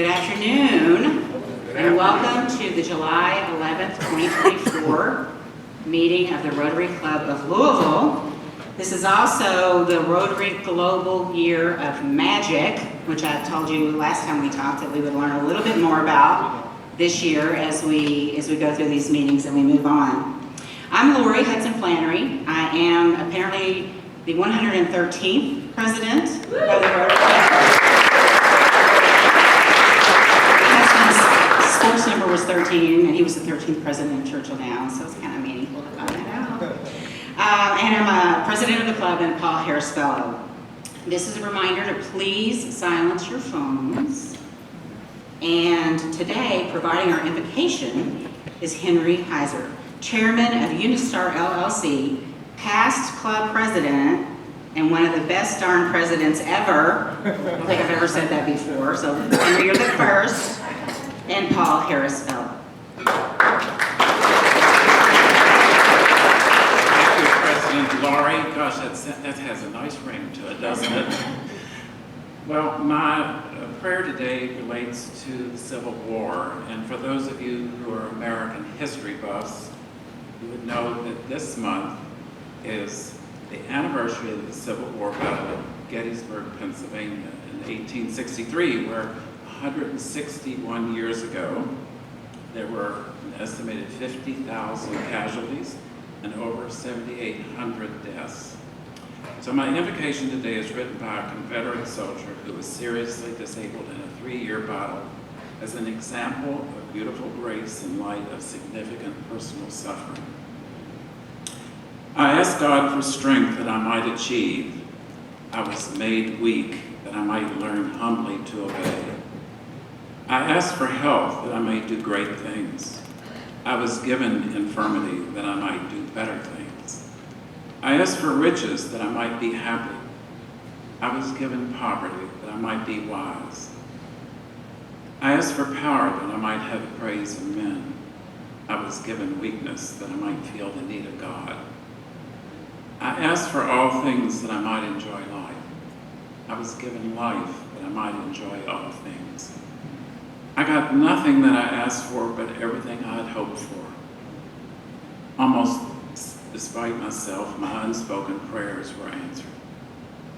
Good afternoon, and welcome to the July 11th, 2024 meeting of the Rotary Club of Louisville. This is also the Rotary Global Year of Magic, which I told you last time we talked that we would learn a little bit more about this year as we go through these meetings and we move on. I'm Lori Hudson Flannery. I am apparently the 113th president of the Rotary Club. Sports number was 13, and he was the 13th president of Churchill Downs, so it's kind of meaningful to find that out. And I'm a president of the club and a Paul Harris Fellow. This is a reminder to please silence your phones. And today, providing our invocation is Henry Heiser, chairman of Unistar LLC, past club president, and one of the best darn presidents ever. I don't think I've ever said that before, so Henry, you're the first. And Paul Harris Fellow. Thank you, President Laurie. Gosh, that has a nice ring to it, doesn't it? Well, my prayer today relates to the Civil War. And for those of you who are American history buffs, you would know that this month is the anniversary of the Civil War battle at Gettysburg, Pennsylvania in 1863, where 161 years ago, there were an estimated 50,000 casualties and over 7,800 deaths. So my invocation today is written by a Confederate soldier who was seriously disabled in a 3-year battle as an example of beautiful grace in light of significant personal suffering. I asked God for strength that I might achieve. I was made weak that I might learn humbly to obey. I asked for health that I might do great things. I was given infirmity that I might do better things. I asked for riches that I might be happy. I was given poverty that I might be wise. I asked for power that I might have praise of men. I was given weakness that I might feel the need of God. I asked for all things that I might enjoy life. I was given life that I might enjoy all things. I got nothing that I asked for, but everything I had hoped for. Almost despite myself, my unspoken prayers were answered.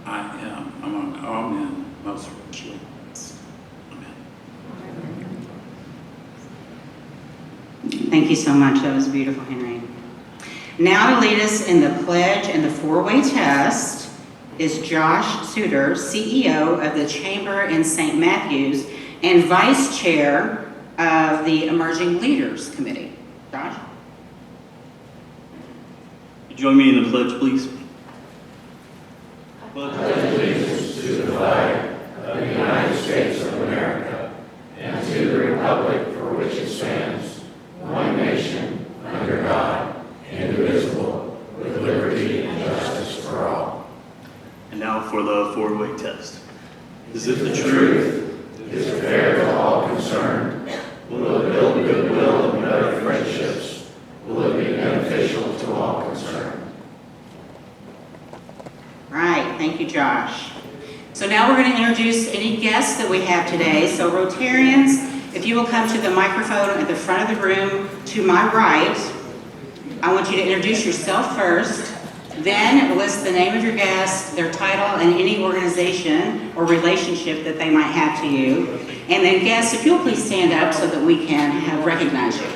I am, among all men, most richly blessed. Amen. Thank you so much. That was beautiful, Henry. Now to lead us in the pledge and the 4-way test is Josh Suter, CEO of the Chamber in St. Matthews and Vice Chair of the Emerging Leaders Committee. Josh? Join me in the pledge, please. Pledge allegiance to the flag of the United States of America and to the republic for which it stands, one nation, under God, indivisible, with liberty and justice for all. And now for the 4-way test. Is it the truth? Is it fair to all concerned? Will it build goodwill and better friendships? Will it be beneficial to all concerned? Right, thank you, Josh. So now we're going to introduce any guests that we have today. So Rotarians, if you will come to the microphone at the front of the room to my right, I want you to introduce yourself first, then list the name of your guest, their title, and any organization or relationship that they might have to you. And then guests, if you'll please stand up so that we can recognize you.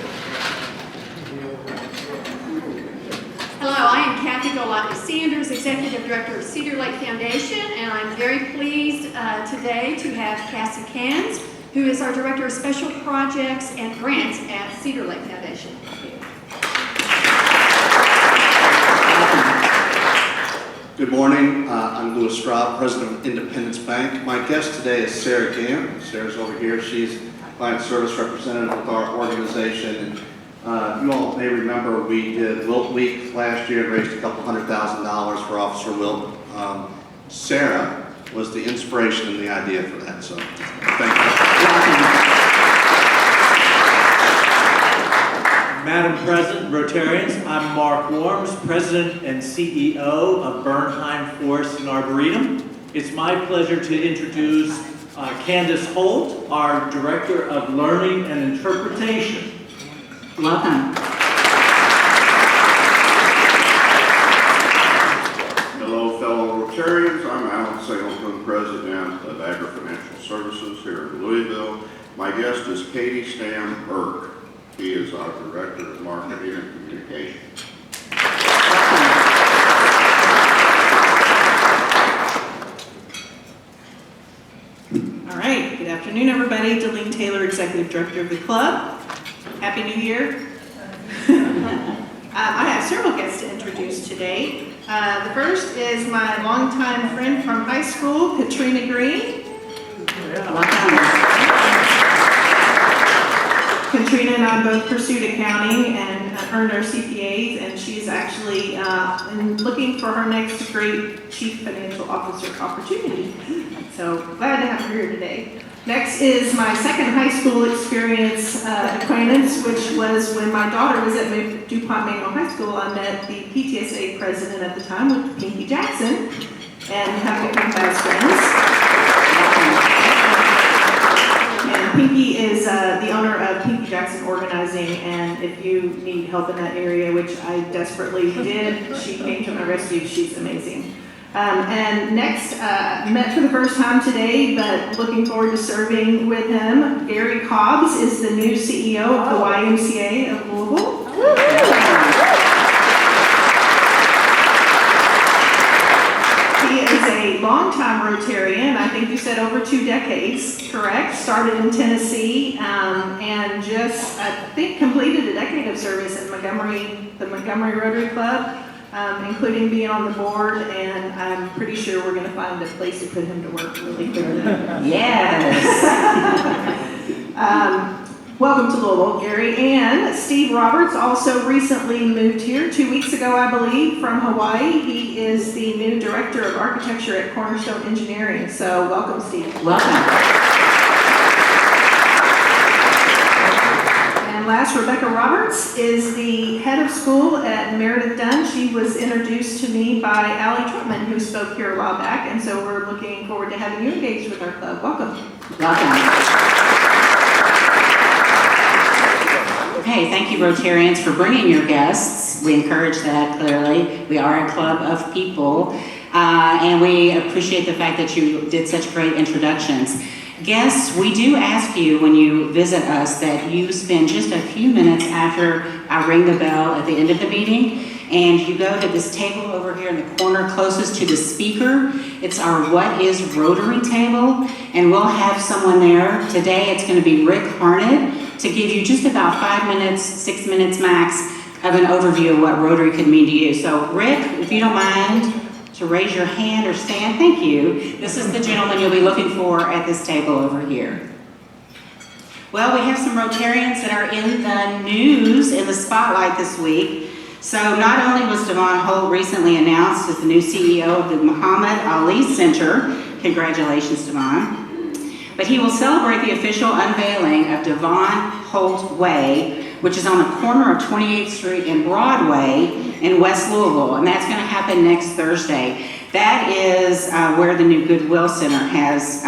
Hello, I am Kathy Golightly Sanders, Executive Director of Cedar Lake Foundation, and I'm very pleased today to have Cassie Cans, who is our Director of Special Projects and Grants at Cedar Lake Foundation. Good morning. I'm Louis Straub, President of Independence Bank. My guest today is Sarah Gann. Sarah's over here. She's client service representative with our organization. And you all may remember we did Wilt Week last year and raised a couple $100,000 for Officer Wilt. Sarah was the inspiration and the idea for that. So thank you. Madam President, Rotarians, I'm Mark Worms, President and CEO of Bernheim Forest and Arboretum. It's my pleasure to introduce Candace Holt, our Director of Learning and Interpretation. Welcome. Hello, fellow Rotarians. I'm Alan Singleton, President of Agri Financial Services here in Louisville. My guest is Katie Stam Burke. He is our Director of Marketing and Communications. All right, good afternoon, everybody. Delene Taylor, Executive Director of the club. Happy New Year. I have several guests to introduce today. The first is my longtime friend from high school, Katrina Green. Katrina and I both pursued accounting and earned our CPAs, and she's actually looking for her next great Chief Financial Officer opportunity. So glad to have her here today. Next is my second high school experience acquaintance, which was when my daughter was at DuPont Manual High School. I met the PTSA president at the time, with Pinky Jackson, and have become best friends. And Pinky is the owner of Pinky Jackson Organizing, and if you need help in that area, which I desperately did, she came to my rescue. She's amazing. And next, met for the first time today, but looking forward to serving with him. Gary Cobbs is the new CEO of the YMCA of Louisville. He is a longtime Rotarian. I think you said over 2 decades, correct? Started in Tennessee, and just, I think, completed a decade of service in the Montgomery Rotary Club. Including being on the board, and I'm pretty sure we're going to find a place to put him to work really quickly. Yes. Welcome to Louisville, Gary. And Steve Roberts also recently moved here 2 weeks ago, I believe, from Hawaii. He is the new Director of Architecture at Cornerstone Engineering. So welcome, Steve. Welcome. And last, Rebecca Roberts is the head of school at Meredith Dunn. She was introduced to me by Allie Trutman, who spoke here a while back, and so we're looking forward to having you engaged with our club. Welcome. Welcome. Okay, thank you, Rotarians, for bringing your guests. We encourage that, clearly. We are a club of people, and we appreciate the fact that you did such great introductions. Guests, we do ask you when you visit us that you spend just a few minutes after I ring the bell at the end of the meeting, and you go to this table over here in the corner closest to the speaker. It's our What is Rotary table, and we'll have someone there. Today it's going to be Rick Harnett to give you just about 5 minutes, 6 minutes max of an overview of what Rotary could mean to you. So Rick, if you don't mind to raise your hand or stand, thank you. This is the gentleman you'll be looking for at this table over here. Well, we have some Rotarians that are in the news, in the spotlight this week. So not only was Devon Holt recently announced as the new CEO of the Muhammad Ali Center, congratulations Devon, but he will celebrate the official unveiling of Devon Holt Way, which is on the corner of 28th Street and Broadway in West Louisville, and that's going to happen next Thursday. That is where the new Goodwill Center has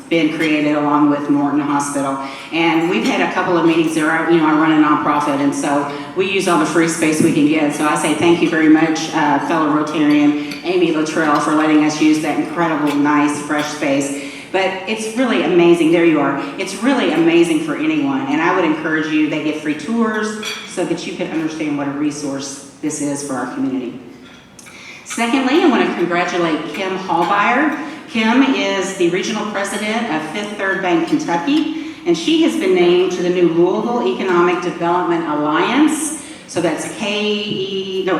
been created along with Morton Hospital. And we've had a couple of meetings there. I run a nonprofit, and so we use all the free space we can get. So I say thank you very much, fellow Rotarian Amy Luttrell, for letting us use that incredible, nice, fresh space. But it's really amazing. There you are. It's really amazing for anyone. And I would encourage you, they get free tours so that you can understand what a resource this is for our community. Secondly, I want to congratulate Kim Hallbeyer. Kim is the regional president of Fifth Third Bank, Kentucky, and she has been named to the new Louisville Economic Development Alliance. So that's LEDA,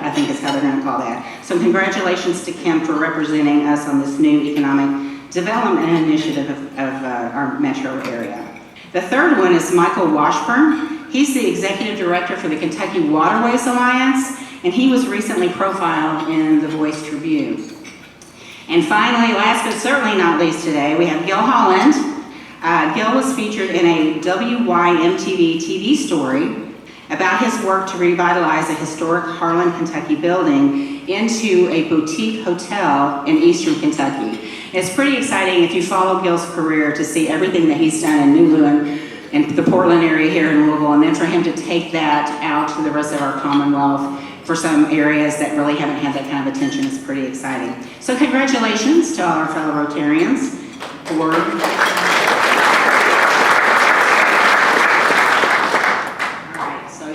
I think is how they're going to call that. So congratulations to Kim for representing us on this new economic development initiative of our metro area. The third one is Michael Washburn. He's the executive director for the Kentucky Waterways Alliance, and he was recently profiled in the Voice Tribune. And finally, last but certainly not least today, we have Gil Holland. Gil was featured in a WYMTV TV story about his work to revitalize a historic Harlan, Kentucky building into a boutique hotel in eastern Kentucky. It's pretty exciting if you follow Gil's career to see everything that he's done in New Lewin and the Portland area here in Louisville, and then for him to take that out to the rest of our Commonwealth for some areas that really haven't had that kind of attention is pretty exciting. So congratulations to all our fellow Rotarians for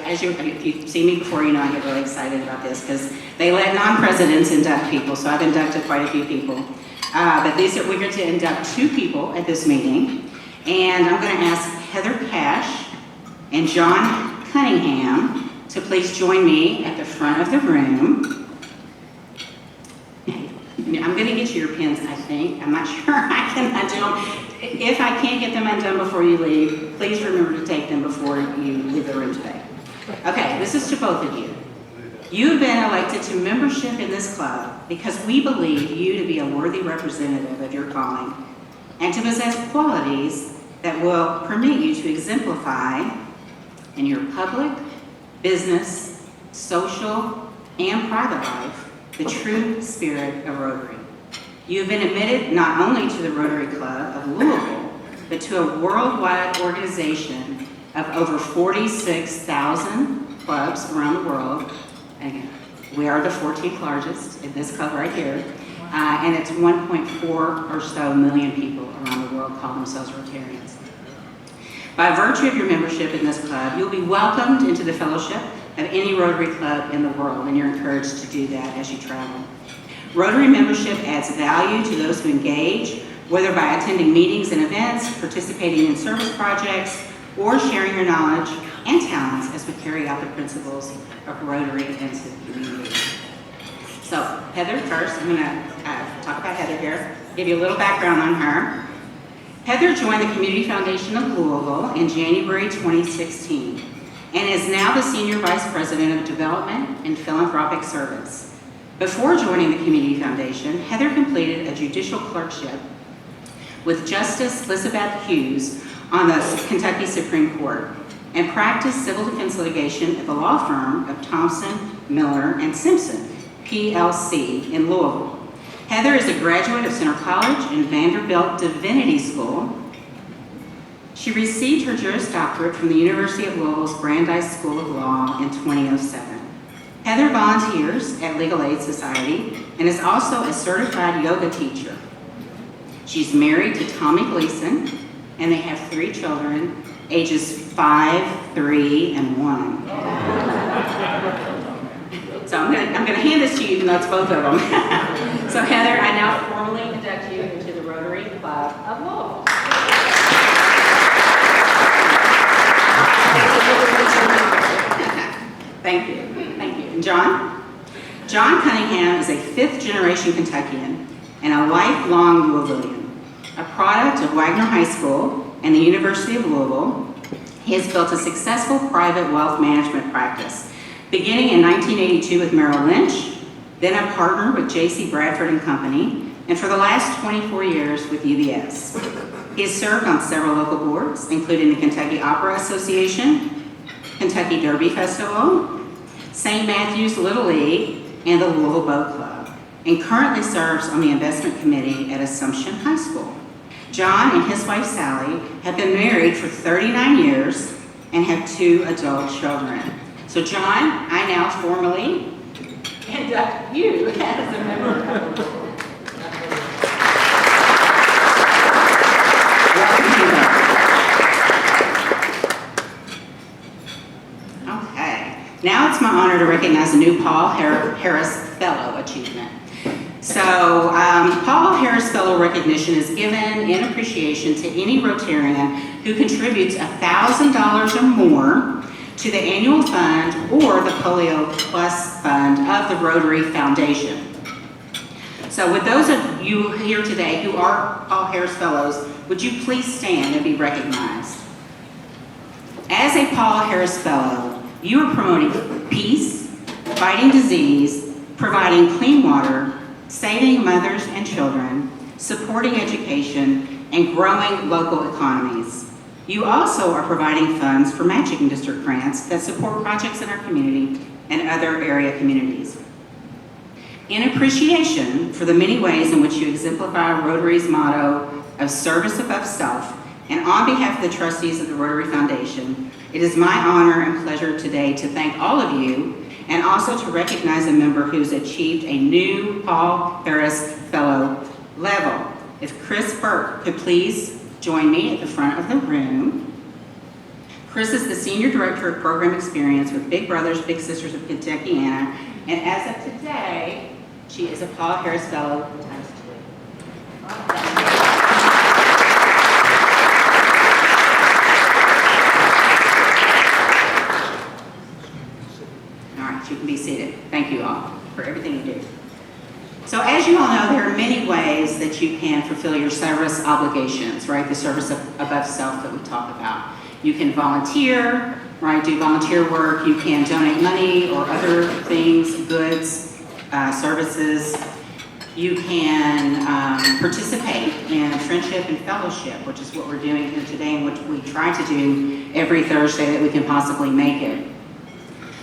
if you see me before, you know I get really excited about this because they let non-presidents induct people, so I've inducted quite a few people. But we're going to induct 2 people at this meeting, and I'm going to ask Heather Cash and John Cunningham to please join me at the front of the room. I'm going to get you your pins, I think. I'm not sure I can undo them. If I can't get them undone before you leave, please remember to take them before you leave the room today. Okay, this is to both of you. You have been elected to membership in this club because we believe you to be a worthy representative of your calling and to possess qualities that will permit you to exemplify in your public, business, social, and private life the true spirit of Rotary. You have been admitted not only to the Rotary Club of Louisville, but to a worldwide organization of over 46,000 clubs around the world. Again, we are the 14th largest in this club right here, and it's 1.4 or so million people around the world call themselves Rotarians. By virtue of your membership in this club, you'll be welcomed into the fellowship of any Rotary club in the world, and you're encouraged to do that as you travel. Rotary membership adds value to those who engage, whether by attending meetings and events, participating in service projects, or sharing your knowledge and talents as we carry out the principles of Rotary into the community. So, Heather first, I'm going to talk about Heather here, give you a little background on her. Heather joined the Community Foundation of Louisville in January 2016 and is now the Senior Vice President of Development and Philanthropic Service. Before joining the Community Foundation, Heather completed a judicial clerkship with Justice Elizabeth Hughes on the Kentucky Supreme Court and practiced civil defense litigation at the law firm of Thompson, Miller, and Simpson, PLC, in Louisville. Heather is a graduate of Centre College and Vanderbilt Divinity School. She received her Juris Doctorate from the University of Louisville's Brandeis School of Law in 2007. Heather volunteers at Legal Aid Society and is also a certified yoga teacher. She's married to Tommy Gleason, and they have 3 children, ages 5, 3, and 1. So I'm gonna hand this to you, even though it's both of them. So Heather, I now formally induct you into the Rotary Club of Louisville. Thank you. And John? John Cunningham is a 5th-generation Kentuckian and a lifelong Louisvillian. A product of Wagner High School and the University of Louisville, he has built a successful private wealth management practice, beginning in 1982 with Merrill Lynch, then a partner with J.C. Bradford and Company, and for the last 24 years with UBS. He has served on several local boards, including the Kentucky Opera Association, Kentucky Derby Festival, St. Matthew's Little League, and the Louisville Boat Club, and currently serves on the investment committee at Assumption High School. John and his wife Sally have been married for 39 years and have 2 adult children. So John, I now formally induct you as a member of the board. Okay, now it's my honor to recognize a new Paul Harris Fellow achievement. So, Paul Harris Fellow recognition is given in appreciation to any Rotarian who contributes $1,000 or more to the annual fund or the Polio Plus Fund of the Rotary Foundation. So with those of you here today who are Paul Harris Fellows, would you please stand and be recognized? As a Paul Harris Fellow, you are promoting peace, fighting disease, providing clean water, saving mothers and children, supporting education, and growing local economies. You also are providing funds for matching district grants that support projects in our community and other area communities. In appreciation for the many ways in which you exemplify Rotary's motto of service above self, and on behalf of the trustees of the Rotary Foundation, it is my honor and pleasure today to thank all of you and also to recognize a member who's achieved a new Paul Harris Fellow level. If Chris Burke could please join me at the front of the room. Chris is the Senior Director of Program Experience with Big Brothers Big Sisters of Kentuckiana, and as of today, she is a Paul Harris Fellow times 2. All right, you can be seated. Thank you all for everything you do. So as you all know, there are many ways that you can fulfill your service obligations, right? The service above self that we talk about. You can volunteer, right? Do volunteer work. You can donate money or other things, goods, services. You can participate in friendship and fellowship, which is what we're doing here today and which we try to do every Thursday that we can possibly make it.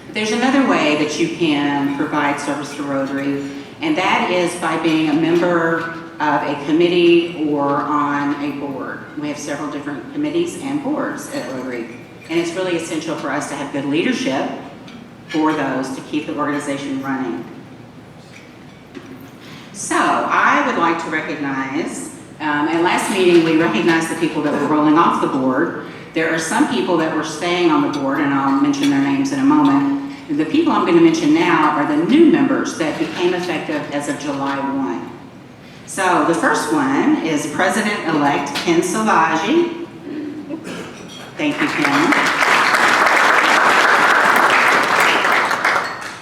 But there's another way that you can provide service to Rotary, and that is by being a member of a committee or on a board. We have several different committees and boards at Rotary, and it's really essential for us to have good leadership for those to keep the organization running. So I would like to recognize, at last meeting we recognized the people that were rolling off the board. There are some people that were staying on the board, and I'll mention their names in a moment. The people I'm going to mention now are the new members that became effective as of July 1. So the first one is President-elect Ken Salagi. Thank you, Ken.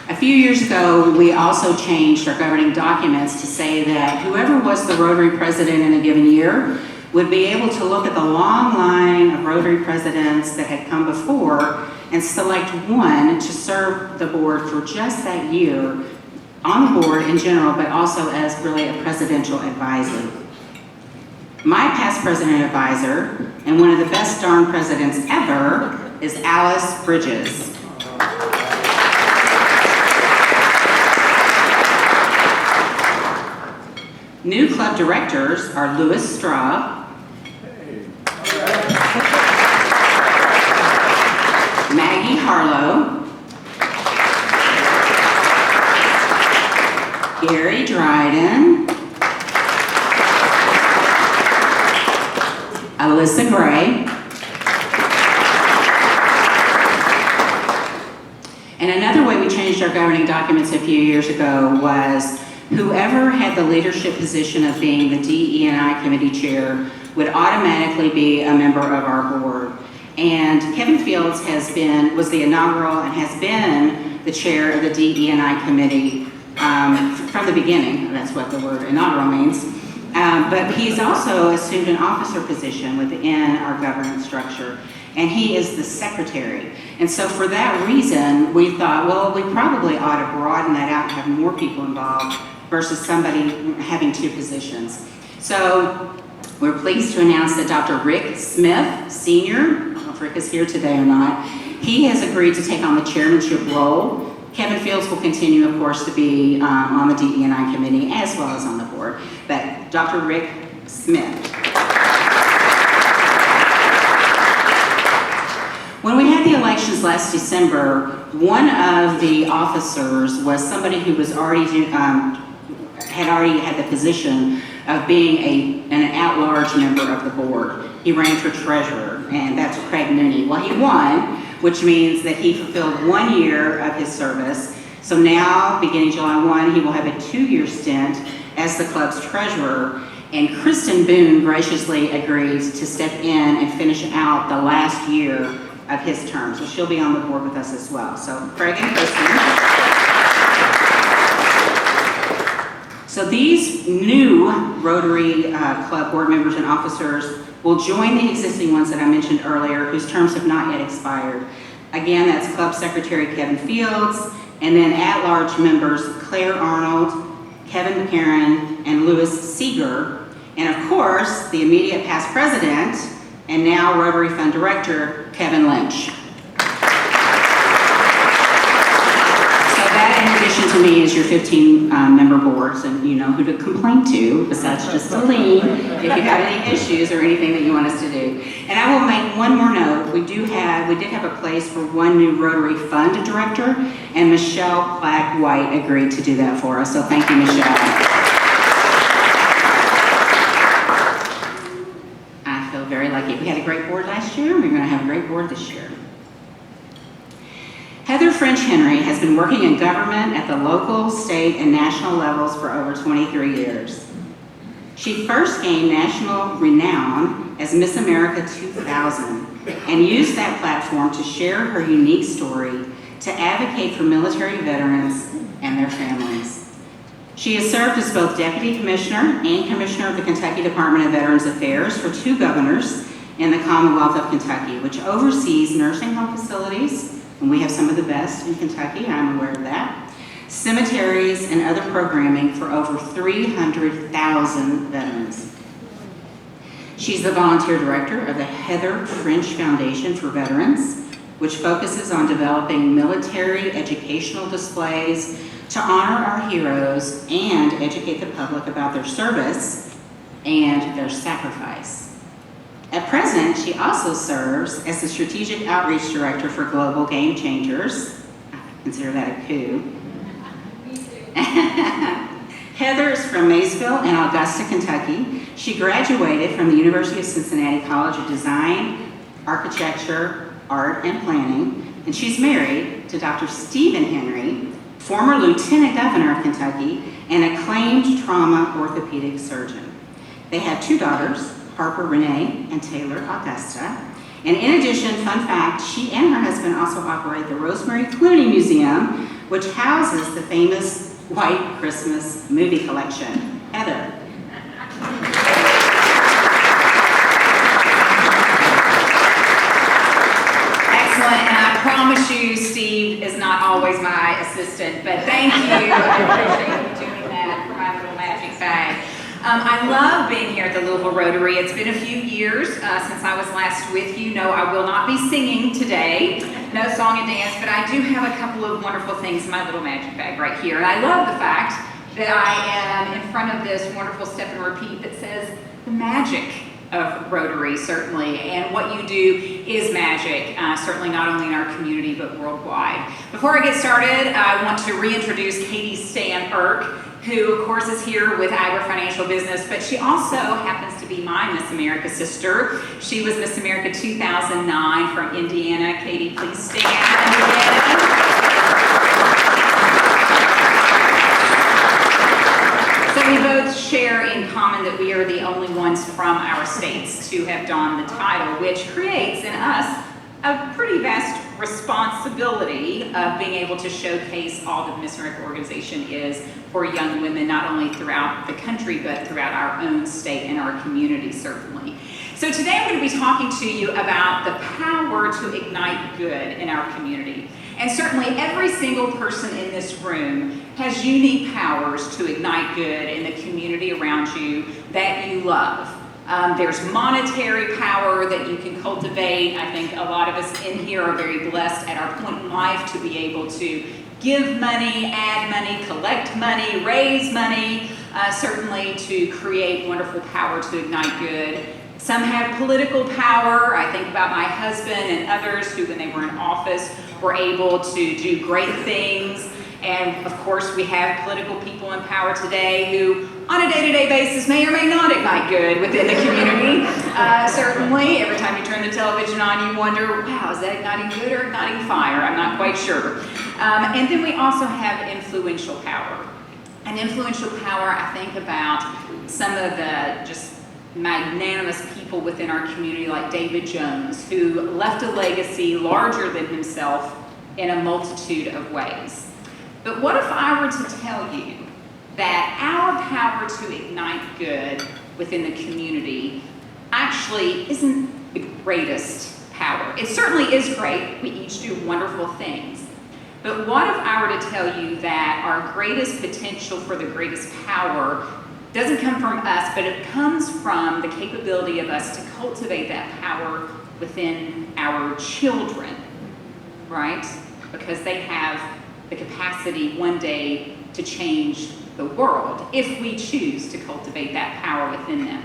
A few years ago, we also changed our governing documents to say that whoever was the Rotary president in a given year would be able to look at the long line of Rotary presidents that had come before and select one to serve the board for just that year on the board in general, but also as really a presidential advisor. My past president advisor, and one of the best darn presidents ever, is Alice Bridges. New club directors are Louis Straub, Maggie Harlow, Gary Dryden, Alyssa Gray, and another way we changed our governing documents a few years ago was whoever had the leadership position of being the DE&I committee chair would automatically be a member of our board. And Kevin Fields was the inaugural and has been the chair of the DE&I committee from the beginning. That's what the word inaugural means. But he's also assumed an officer position within our governance structure, and he is the secretary. And so for that reason, we thought, well, we probably ought to broaden that out and have more people involved versus somebody having two positions. So we're pleased to announce that Dr. Rick Smith, Sr., I don't know if Rick is here today or not, he has agreed to take on the chairmanship role. Kevin Fields will continue, of course, to be on the DE&I committee as well as on the board. But Dr. Rick Smith. When we had the elections last December, one of the officers was somebody who was had already had the position of being an at-large member of the board. He ran for treasurer, and that's Craig Mooney. Well, he won, which means that he fulfilled 1 year of his service. So now, beginning July 1, he will have a 2-year stint as the club's treasurer. And Kristen Boone graciously agreed to step in and finish out the last year of his term. So she'll be on the board with us as well. So Craig and Kristen. So these new Rotary Club board members and officers will join the existing ones that I mentioned earlier, whose terms have not yet expired. Again, that's Club Secretary Kevin Fields, and then at-large members Claire Arnold, Kevin McCarran, and Louis Seeger, and of course, the immediate past president, and now Rotary Fund Director, Kevin Lynch. So that, in addition to me is your 15 member boards, and you know who to complain to, besides just Aline, if you have any issues or anything that you want us to do. And I will make one more note. We did have a place for one new Rotary Fund director, and Michelle Black-White agreed to do that for us, so thank you, Michelle. I feel very lucky. We had a great board last year, and we're going to have a great board this year. Heather French Henry has been working in government at the local, state, and national levels for over 23 years. She first gained national renown as Miss America 2000 and used that platform to share her unique story to advocate for military veterans and their families. She has served as both Deputy Commissioner and Commissioner of the Kentucky Department of Veterans Affairs for 2 governors in the Commonwealth of Kentucky, which oversees nursing home facilities, and we have some of the best in Kentucky, I'm aware of that, cemeteries, and other programming for over 300,000 veterans. She's the volunteer director of the Heather French Foundation for Veterans, which focuses on developing military educational displays to honor our heroes and educate the public about their service and their sacrifice. At present, she also serves as the Strategic Outreach Director for Global Game Changers. I consider that a coup. Heather is from Maysville and Augusta, Kentucky. She graduated from the University of Cincinnati College of Design, Architecture, Art, and Planning, and she's married to Dr. Stephen Henry, former Lieutenant Governor of Kentucky and acclaimed trauma orthopedic surgeon. They have 2 daughters, Harper, Renee, and Taylor, Augusta. And in addition, fun fact, she and her husband also operate the Rosemary Clooney Museum, which houses the famous White Christmas movie collection. Heather. Excellent, and I promise you, Steve is not always my assistant, but thank you. I appreciate you doing that for my little magic bag. I love being here at the Louisville Rotary. It's been a few years since I was last with you. No, I will not be singing today. No song and dance, but I do have a couple of wonderful things in my little magic bag right here. And I love the fact that I am in front of this wonderful step and repeat that says the magic of Rotary, certainly, and what you do is magic, certainly not only in our community, but worldwide. Before I get started, I want to reintroduce Katie Stan-Erk, who of course is here with Agri Financial Business, but she also happens to be my Miss America sister. She was Miss America 2009 from Indiana. Katie, please stand again. So we both share in common that we are the only ones from our states to have donned the title, which creates in us a pretty vast responsibility of being able to showcase all that the Miss America organization is for young women, not only throughout the country, but throughout our own state and our community, certainly. So today I'm going to be talking to you about the power to ignite good in our community. And certainly every single person in this room has unique powers to ignite good in the community around you that you love. There's monetary power that you can cultivate. I think a lot of us in here are very blessed at our point in life to be able to give money, add money, collect money, raise money, certainly to create wonderful power to ignite good. Some have political power. I think about my husband and others who, when they were in office, were able to do great things. And of course, we have political people in power today who, on a day-to-day basis, may or may not ignite good within the community. Certainly, every time you turn the television on, you wonder, wow, is that igniting good or igniting fire? I'm not quite sure. And then we also have influential power. And influential power, I think about some of the just magnanimous people within our community, like David Jones, who left a legacy larger than himself in a multitude of ways. But what if I were to tell you that our power to ignite good within the community actually isn't the greatest power? It certainly is great. We each do wonderful things. But what if I were to tell you that our greatest potential for the greatest power doesn't come from us, but it comes from the capability of us to cultivate that power within our children, right? Because they have the capacity one day to change the world if we choose to cultivate that power within them.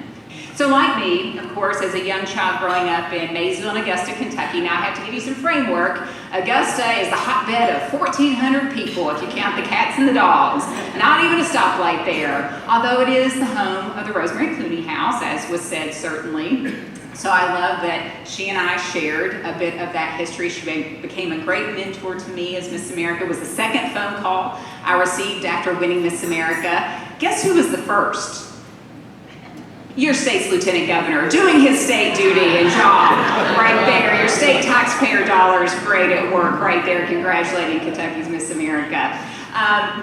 So like me, of course, as a young child growing up in Maysville and Augusta, Kentucky, now I have to give you some framework. Augusta is the hotbed of 1,400 people if you count the cats and the dogs. Not even a stoplight there, although it is the home of the Rosemary Clooney house, as was said certainly. So I love that she and I shared a bit of that history. She became a great mentor to me as Miss America. It was the second phone call I received after winning Miss America. Guess who was the first? Your state's lieutenant governor, doing his state duty and job right there. Your state taxpayer dollars great at work right there, congratulating Kentucky's Miss America.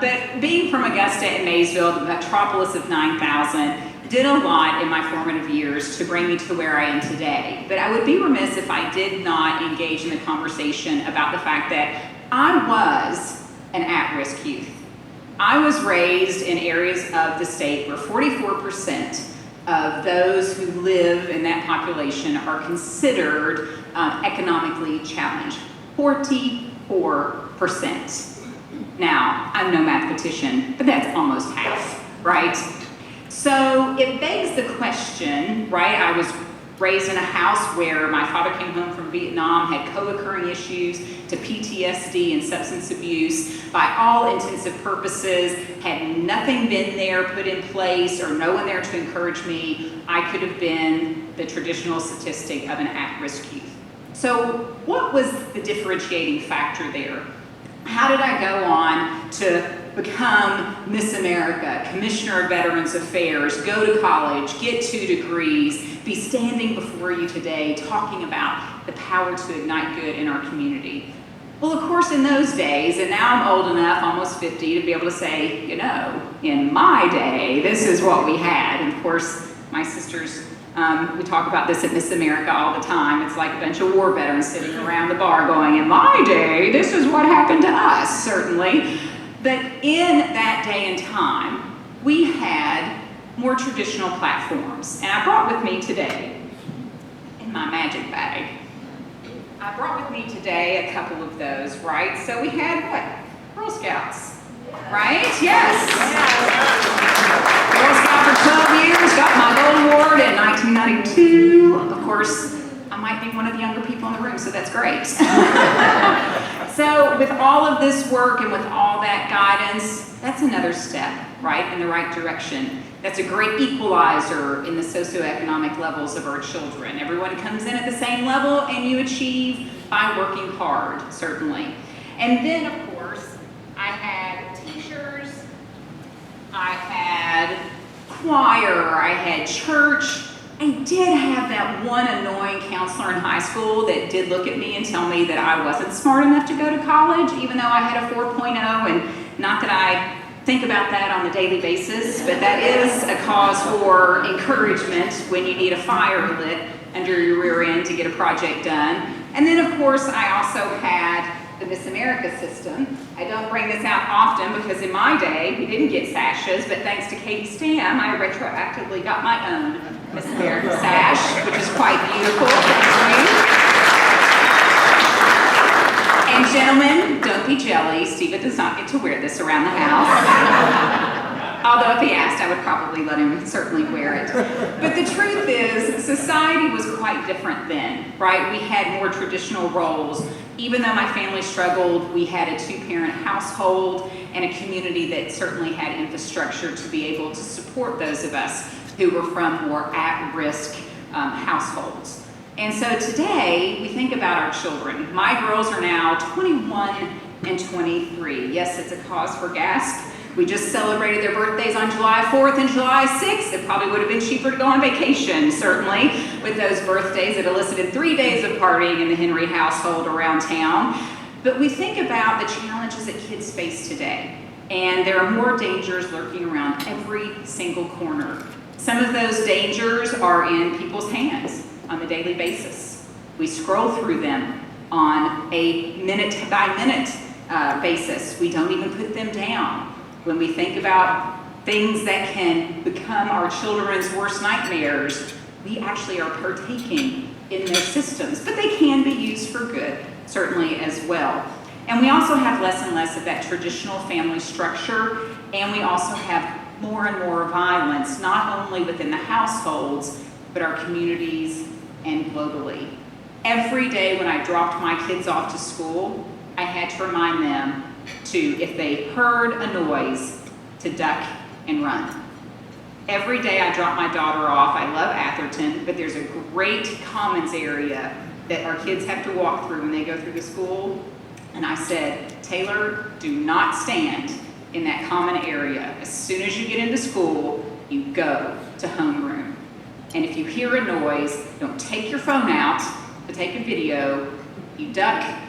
But being from Augusta and Maysville, the metropolis of 9,000, did a lot in my formative years to bring me to where I am today. But I would be remiss if I did not engage in the conversation about the fact that I was an at-risk youth. I was raised in areas of the state where 44% of those who live in that population are considered economically challenged. 44%. Now, I'm no mathematician, but that's almost half, right? So it begs the question, right? I was raised in a house where my father came home from Vietnam, had co-occurring issues to PTSD and substance abuse. By all intents and purposes, had nothing been there put in place or no one there to encourage me, I could have been the traditional statistic of an at-risk youth. So what was the differentiating factor there? How did I go on to become Miss America, Commissioner of Veterans Affairs, go to college, get 2 degrees, be standing before you today talking about the power to ignite good in our community? Well, of course, in those days, and now I'm old enough, almost 50, to be able to say, you know, in my day, this is what we had. And of course, my sisters, we talk about this at Miss America all the time. It's like a bunch of war veterans sitting around the bar going, in my day, this is what happened to us, certainly. But in that day and time, we had more traditional platforms. And I brought with me today, in my magic bag, I brought with me today a couple of those, right? So we had what? Girl Scouts, right? Yes. Girl Scout for 12 years, got my gold award in 1992. Of course, I might be one of the younger people in the room, so that's great. So with all of this work and with all that guidance, that's another step, right, in the right direction. That's a great equalizer in the socioeconomic levels of our children. Everyone comes in at the same level and you achieve by working hard, certainly. And then, of course, I had teachers, I had choir, I had church. I did have that one annoying counselor in high school that did look at me and tell me that I wasn't smart enough to go to college, even though I had a 4.0, and not that I think about that on a daily basis, but that is a cause for encouragement when you need a fire lit under your rear end to get a project done. And then, of course, I also had the Miss America system. I don't bring this out often because in my day, we didn't get sashes, but thanks to Katie Stam, I retroactively got my own Miss America sash, which is quite beautiful. And gentlemen, don't be jelly. Stephen does not get to wear this around the house. Although if he asked, I would probably let him certainly wear it. But the truth is, society was quite different then, right? We had more traditional roles. Even though my family struggled, we had a 2-parent household and a community that certainly had infrastructure to be able to support those of us who were from more at-risk households. And so today, we think about our children. My girls are now 21 and 23. Yes, it's a cause for gasp. We just celebrated their birthdays on July 4th and July 6th. It probably would have been cheaper to go on vacation, certainly, with those birthdays that elicited 3 days of partying in the Henry household around town. But we think about the challenges that kids face today. And there are more dangers lurking around every single corner. Some of those dangers are in people's hands on a daily basis. We scroll through them on a minute-by-minute basis. We don't even put them down. When we think about things that can become our children's worst nightmares, we actually are partaking in those systems, but they can be used for good, certainly as well. And we also have less and less of that traditional family structure, and we also have more and more violence, not only within the households, but our communities and globally. Every day when I dropped my kids off to school, I had to remind them to, if they heard a noise, to duck and run. Every day I drop my daughter off. I love Atherton, but there's a great commons area that our kids have to walk through when they go through the school. And I said, Taylor, do not stand in that common area. As soon as you get into school, you go to homeroom. And if you hear a noise, don't take your phone out to take a video. You duck,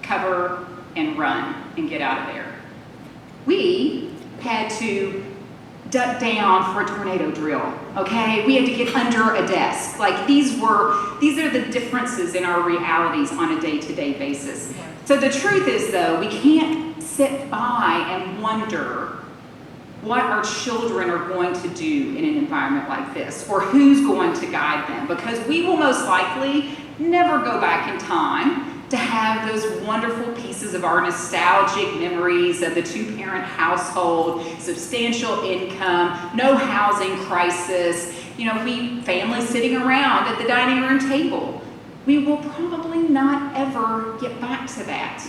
cover, and run and get out of there. We had to duck down for a tornado drill, okay? We had to get under a desk. Like these are the differences in our realities on a day-to-day basis. So the truth is though, we can't sit by and wonder what our children are going to do in an environment like this, or who's going to guide them, because we will most likely never go back in time to have those wonderful pieces of our nostalgic memories of the two-parent household, substantial income, no housing crisis, families sitting around at the dining room table. We will probably not ever get back to that.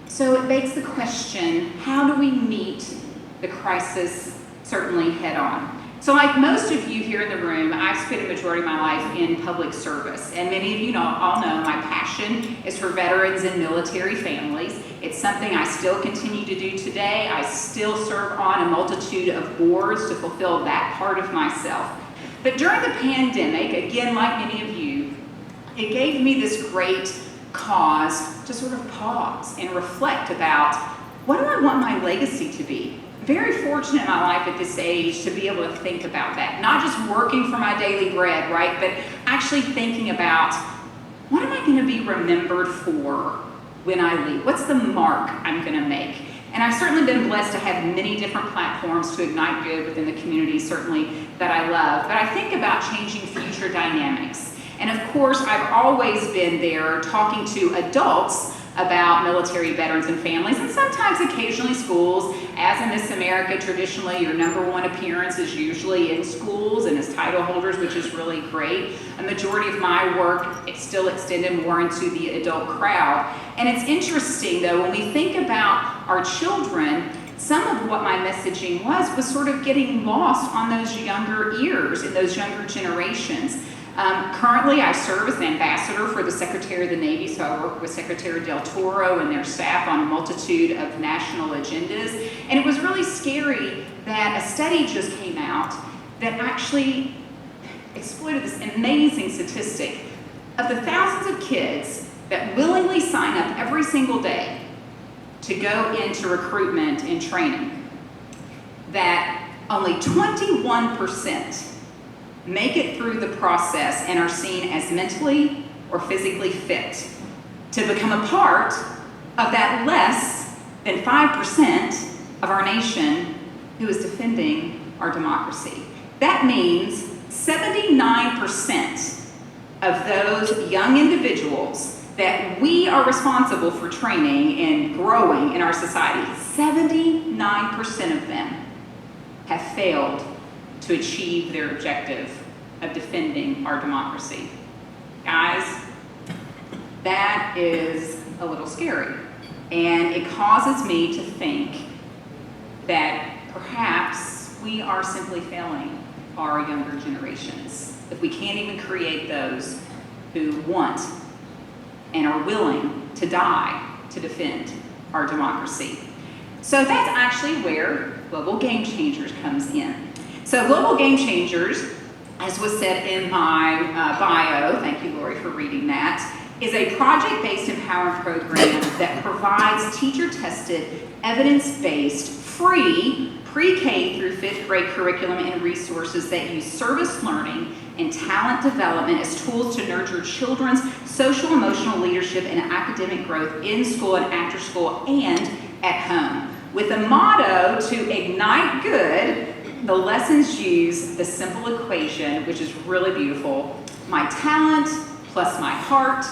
So it begs the question, how do we meet the crisis certainly head on? So like most of you here in the room, I've spent a majority of my life in public service. And many of you all know my passion is for veterans and military families. It's something I still continue to do today. I still serve on a multitude of boards to fulfill that part of myself. But during the pandemic, again, like many of you, it gave me this great cause to sort of pause and reflect about, what do I want my legacy to be? Very fortunate in my life at this age to be able to think about that. Not just working for my daily bread, right? But actually thinking about, what am I going to be remembered for when I leave? What's the mark I'm going to make? And I've certainly been blessed to have many different platforms to ignite good within the community, certainly, that I love. But I think about changing future dynamics. And of course, I've always been there talking to adults about military veterans and families, and sometimes occasionally schools. As in Miss America, traditionally your number one appearance is usually in schools and as title holders, which is really great. A majority of my work is still extended more into the adult crowd. And it's interesting though, when we think about our children, some of what my messaging was sort of getting lost on those younger ears and those younger generations. Currently, I serve as an ambassador for the Secretary of the Navy, so I work with Secretary Del Toro and their staff on a multitude of national agendas. And it was really scary that a study just came out that actually exploited this amazing statistic. Of the thousands of kids that willingly sign up every single day to go into recruitment and training, that only 21% make it through the process and are seen as mentally or physically fit to become a part of that less than 5% of our nation who is defending our democracy. That means 79% of those young individuals that we are responsible for training and growing in our society, 79% of them have failed to achieve their objective of defending our democracy. Guys, that is a little scary. And it causes me to think that perhaps we are simply failing our younger generations if we can't even create those who want and are willing to die to defend our democracy. So that's actually where Global Game Changers comes in. So Global Game Changers, as was said in my bio, thank you Lori for reading that, is a project-based empowerment program that provides teacher-tested, evidence-based, free pre-K through 5th grade curriculum and resources that use service learning and talent development as tools to nurture children's social emotional leadership and academic growth in school and after school and at home. With a motto to ignite good, the lessons use the simple equation, which is really beautiful. My talent plus my heart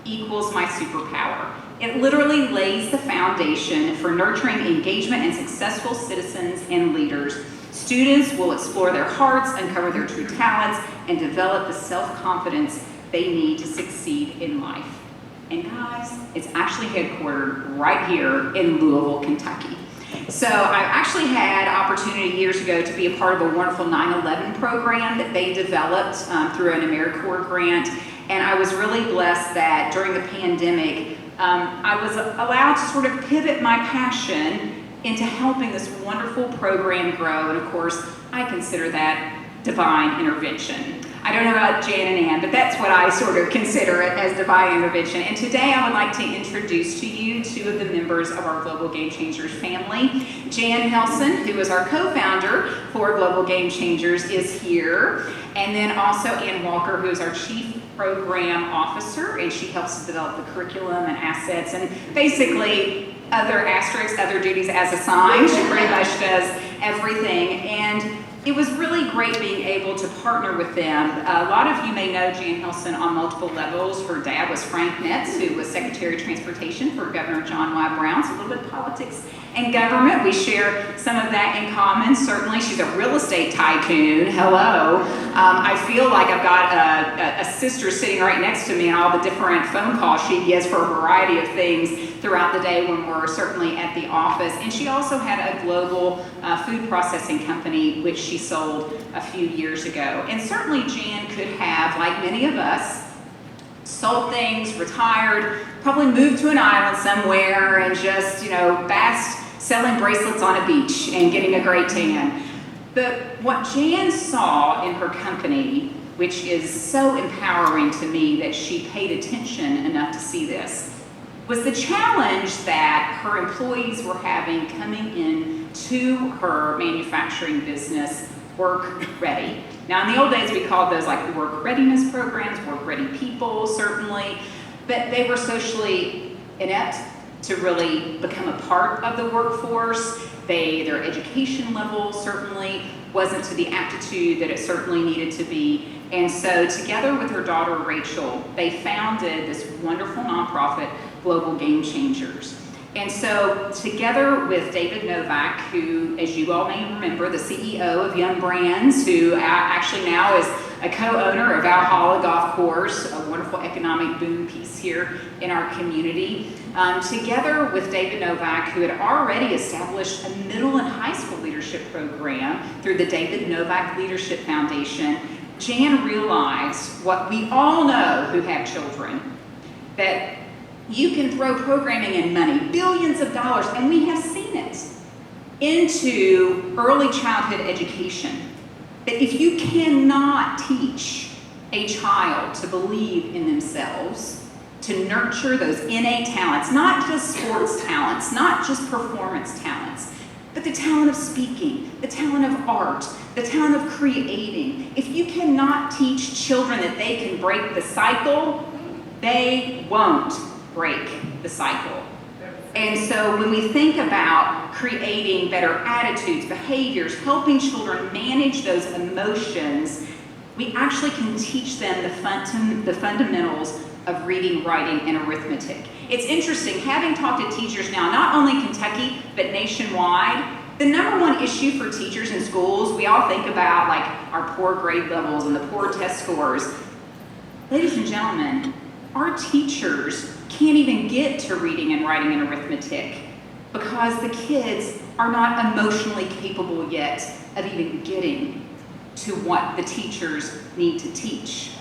equals my superpower. It literally lays the foundation for nurturing engagement and successful citizens and leaders. Students will explore their hearts, uncover their true talents, and develop the self-confidence they need to succeed in life. And guys, it's actually headquartered right here in Louisville, Kentucky. So I actually had opportunity years ago to be a part of a wonderful 9/11 program that they developed through an AmeriCorps grant. And I was really blessed that during the pandemic, I was allowed to sort of pivot my passion into helping this wonderful program grow. And of course, I consider that divine intervention. I don't know about Jan and Ann, but that's what I sort of consider it, as divine intervention. And today I would like to introduce to you two of the members of our Global Game Changers family. Jan Helson, who is our co-founder for Global Game Changers, is here. And then also Ann Walker, who is our Chief Program Officer, and she helps to develop the curriculum and assets and basically other asterisks, other duties as assigned. She pretty much does everything. And it was really great being able to partner with them. A lot of you may know Jan Helson on multiple levels. Her dad was Frank Netz, who was Secretary of Transportation for Governor John Y. Brown, so a little bit of politics and government. We share some of that in common. Certainly, she's a real estate tycoon. Hello. I feel like I've got a sister sitting right next to me and all the different phone calls she gets for a variety of things throughout the day when we're certainly at the office. And she also had a global food processing company, which she sold a few years ago. And certainly Jan could have, like many of us, sold things, retired, probably moved to an island somewhere and just, basked selling bracelets on a beach and getting a great tan. But what Jan saw in her company, which is so empowering to me that she paid attention enough to see this, was the challenge that her employees were having coming in to her manufacturing business, work ready. Now, in the old days, we called those like work readiness programs, work ready people, certainly, but they were socially inept to really become a part of the workforce. Their education level certainly wasn't to the aptitude that it certainly needed to be. And so together with her daughter, Rachel, they founded this wonderful nonprofit, Global Game Changers. And so together with David Novak, who, as you all may remember, the CEO of Young Brands, who actually now is a co-owner of Valhalla Golf Course, a wonderful economic boom piece here in our community. Together with David Novak, who had already established a middle and high school leadership program through the David Novak Leadership Foundation, Jan realized what we all know who have children, that you can throw programming and money, billions of dollars, and we have seen it, into early childhood education. But if you cannot teach a child to believe in themselves, to nurture those innate talents, not just sports talents, not just performance talents, but the talent of speaking, the talent of art, the talent of creating. If you cannot teach children that they can break the cycle, they won't break the cycle. And so when we think about creating better attitudes, behaviors, helping children manage those emotions, we actually can teach them the fundamentals of reading, writing, and arithmetic. It's interesting, having talked to teachers now, not only Kentucky, but nationwide, the number one issue for teachers in schools, we all think about like our poor grade levels and the poor test scores. Ladies and gentlemen, our teachers can't even get to reading and writing and arithmetic because the kids are not emotionally capable yet of even getting to what the teachers need to teach.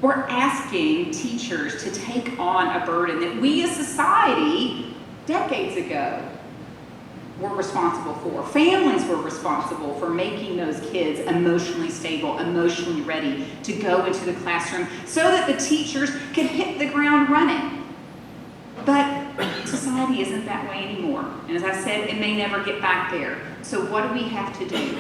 We're asking teachers to take on a burden that we as society, decades ago, were responsible for. Families were responsible for making those kids emotionally stable, emotionally ready to go into the classroom so that the teachers could hit the ground running. But society isn't that way anymore. And as I said, it may never get back there. So what do we have to do?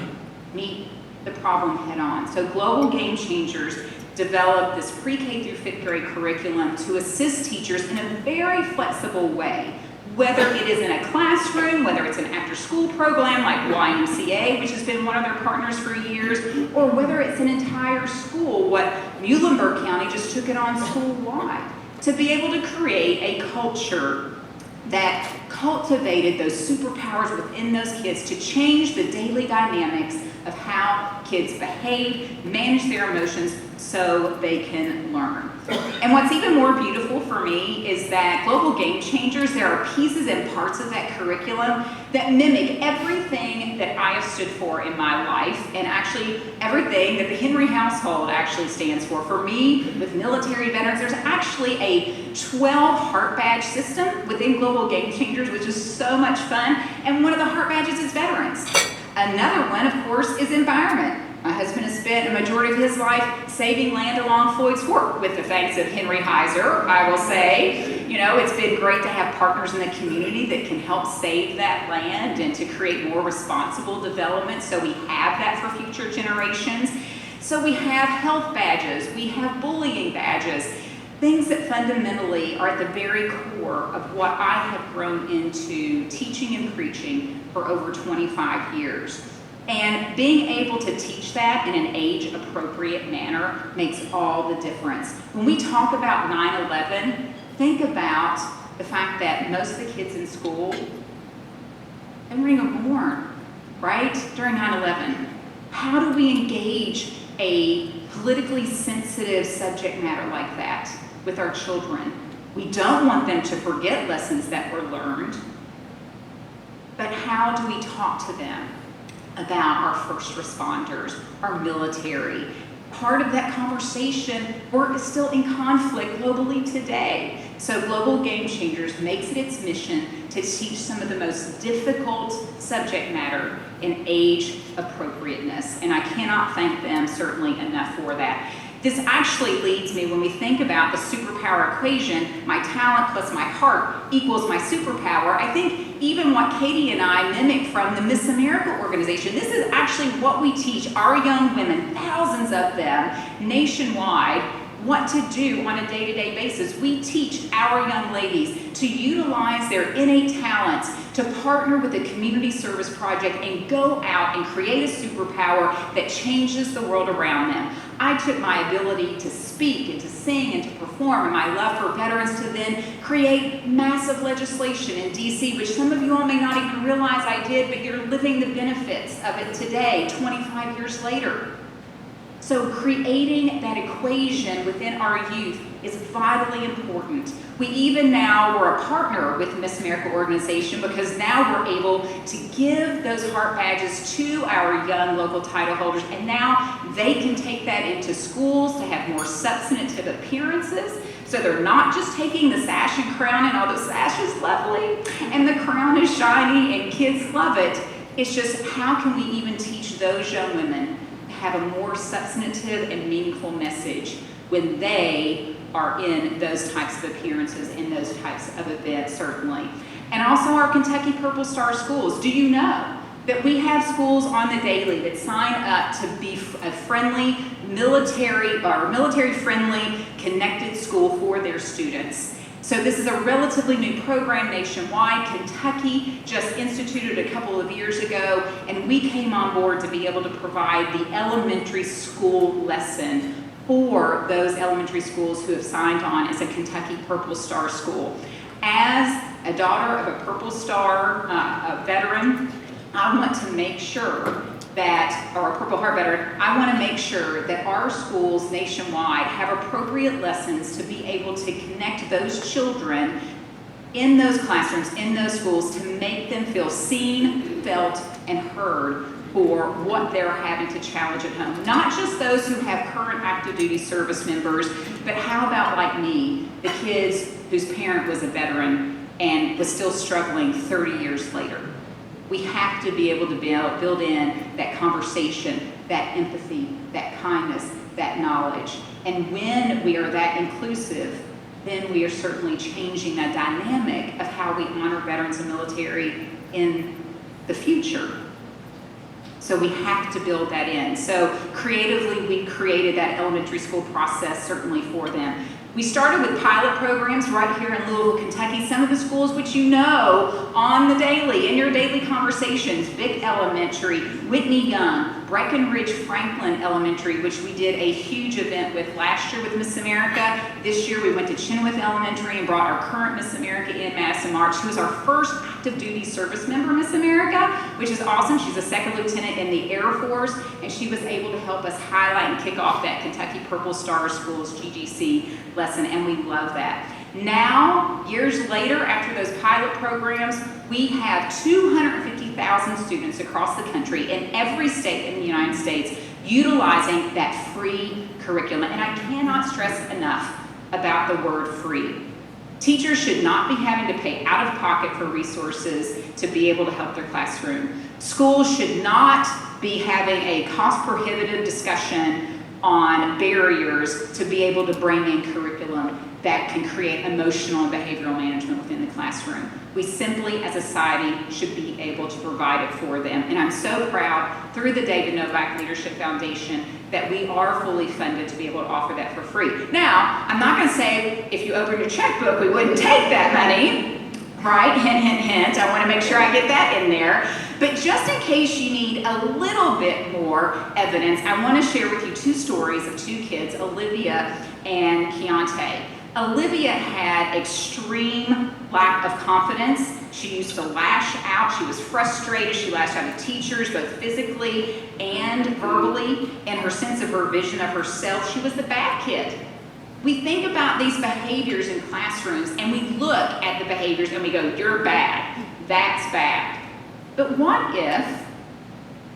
Meet the problem head on. So Global Game Changers developed this pre-K through 5th grade curriculum to assist teachers in a very flexible way. Whether it is in a classroom, whether it's an after-school program like YMCA, which has been one of their partners for years, or whether it's an entire school, what Muhlenberg County just took it on school-wide. to be able to create a culture that cultivated those superpowers within those kids to change the daily dynamics of how kids behave, manage their emotions, so they can learn. And what's even more beautiful for me is that Global Game Changers, there are pieces and parts of that curriculum that mimic everything that I have stood for in my life, and actually everything that the Henry household actually stands for. For me, with military veterans, there's actually a 12 heart badge system within Global Game Changers, which is so much fun, and one of the heart badges is veterans. Another one, of course, is environment. My husband has spent a majority of his life saving land along Floyd's Fork with the thanks of Henry Heiser, I will say. You know, it's been great to have partners in the community that can help save that land and to create more responsible development so we have that for future generations. So we have health badges, we have bullying badges, things that fundamentally are at the very core of what I have grown into teaching and preaching for over 25 years. And being able to teach that in an age-appropriate manner makes all the difference. When we talk about 9/11, think about the fact that most of the kids in school, they weren't even born, right, during 9/11. How do we engage a politically sensitive subject matter like that with our children? We don't want them to forget lessons that were learned, but how do we talk to them about our first responders, our military? Part of that conversation, we're still in conflict globally today. So Global Game Changers makes it its mission to teach some of the most difficult subject matter in age appropriateness. And I cannot thank them certainly enough for that. This actually leads me, when we think about the superpower equation, my talent plus my heart equals my superpower. I think even what Katie and I mimic from the Miss America organization, this is actually what we teach our young women, thousands of them, nationwide, what to do on a day-to-day basis. We teach our young ladies to utilize their innate talents, to partner with a community service project and go out and create a superpower that changes the world around them. I took my ability to speak and to sing and to perform and my love for veterans to then create massive legislation in DC, which some of you all may not even realize I did, but you're living the benefits of it today, 25 years later. So creating that equation within our youth is vitally important. We even now, we're a partner with the Miss America organization because now we're able to give those heart badges to our young local title holders, and now they can take that into schools to have more substantive appearances. So they're not just taking the sash and crown, and although sash is lovely and the crown is shiny and kids love it, it's just how can we even teach those young women have a more substantive and meaningful message when they are in those types of appearances, in those types of events, certainly. And also our Kentucky Purple Star schools. Do you know that we have schools on the daily that sign up to be a friendly, military-friendly, connected school for their students? So this is a relatively new program nationwide. Kentucky just instituted a couple of years ago, and we came on board to be able to provide the elementary school lesson for those elementary schools who have signed on as a Kentucky Purple Star school. As a daughter of a Purple Star veteran, I want to make sure that, or a Purple Heart veteran, I want to make sure that our schools nationwide have appropriate lessons to be able to connect those children in those classrooms, in those schools, to make them feel seen, felt, and heard for what they're having to challenge at home. Not just those who have current active duty service members, but how about like me, the kids whose parent was a veteran and was still struggling 30 years later. We have to be able to build in that conversation, that empathy, that kindness, that knowledge. And when we are that inclusive, then we are certainly changing that dynamic of how we honor veterans and military in the future. So we have to build that in. So creatively, we created that elementary school process certainly for them. We started with pilot programs right here in Louisville, Kentucky. Some of the schools which you know on the daily, in your daily conversations, Vic Elementary, Whitney Young, Breckenridge Franklin Elementary, which we did a huge event with last year with Miss America. This year we went to Chenoweth Elementary and brought our current Miss America in, Madison March, who is our first active duty service member Miss America, which is awesome. She's a second lieutenant in the Air Force, and she was able to help us highlight and kick off that Kentucky Purple Star Schools GGC lesson, and we love that. Now, years later, after those pilot programs, we have 250,000 students across the country in every state in the United States utilizing that free curriculum. And I cannot stress enough about the word free. Teachers should not be having to pay out of pocket for resources to be able to help their classroom. Schools should not be having a cost-prohibitive discussion on barriers to be able to bring in curriculum that can create emotional and behavioral management within the classroom. We simply, as a society, should be able to provide it for them. And I'm so proud, through the David Novak Leadership Foundation, that we are fully funded to be able to offer that for free. Now, I'm not gonna say if you open your checkbook, we wouldn't take that money, right? Hint, hint, hint. I wanna make sure I get that in there. But just in case you need a little bit more evidence, I wanna share with you two stories of two kids, Olivia and Keontae. Olivia had extreme lack of confidence. She used to lash out. She was frustrated. She lashed out at teachers, both physically and verbally, and her sense of her vision of herself. She was the bad kid. We think about these behaviors in classrooms, and we look at the behaviors and we go, you're bad, that's bad. But what if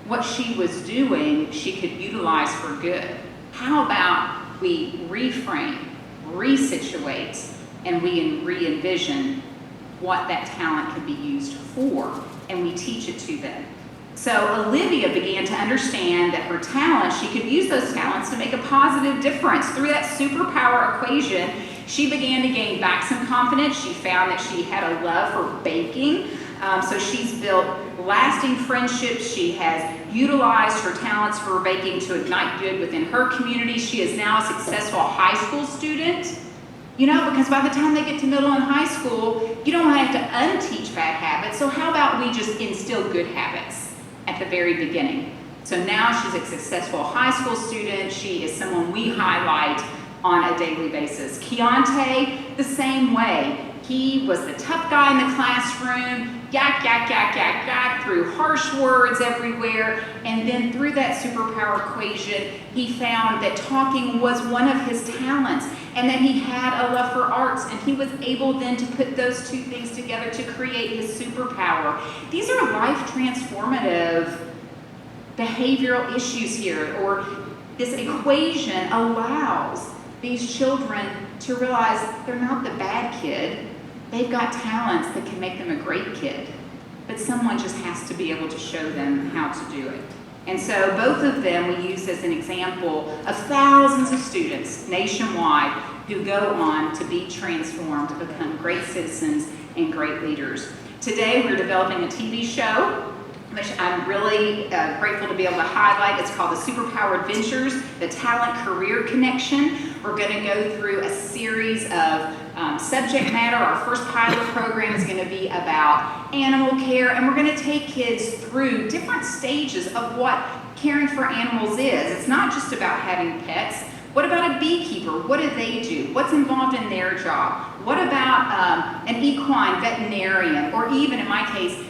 what she was doing she could utilize for good? How about we reframe, resituate, and we re-envision what that talent can be used for, and we teach it to them. So Olivia began to understand that her talent, she could use those talents to make a positive difference. Through that superpower equation, she began to gain back some confidence. She found that she had a love for baking. So she's built lasting friendships. She has utilized her talents for baking to ignite good within her community. She is now a successful high school student. You know, because by the time they get to middle and high school, you don't have to unteach bad habits. So how about we just instill good habits at the very beginning? So now she's a successful high school student. She is someone we highlight on a daily basis. Keontae, the same way. He was the tough guy in the classroom, yak, yak, yak, yak, yak, threw harsh words everywhere, and then through that superpower equation, he found that talking was one of his talents, and that he had a love for arts, and he was able then to put those two things together to create his superpower. These are life transformative behavioral issues here, or this equation allows these children to realize they're not the bad kid. They've got talents that can make them a great kid, but someone just has to be able to show them how to do it. And so both of them we use as an example of thousands of students nationwide who go on to be transformed, to become great citizens and great leaders. Today we're developing a TV show, which I'm really grateful to be able to highlight. It's called The Superpower Adventures, the Talent Career Connection. We're going to go through a series of subject matter. Our first pilot program is going to be about animal care, and we're going to take kids through different stages of what caring for animals is. It's not just about having pets. What about a beekeeper? What do they do? What's involved in their job? What about an equine veterinarian, or even in my case,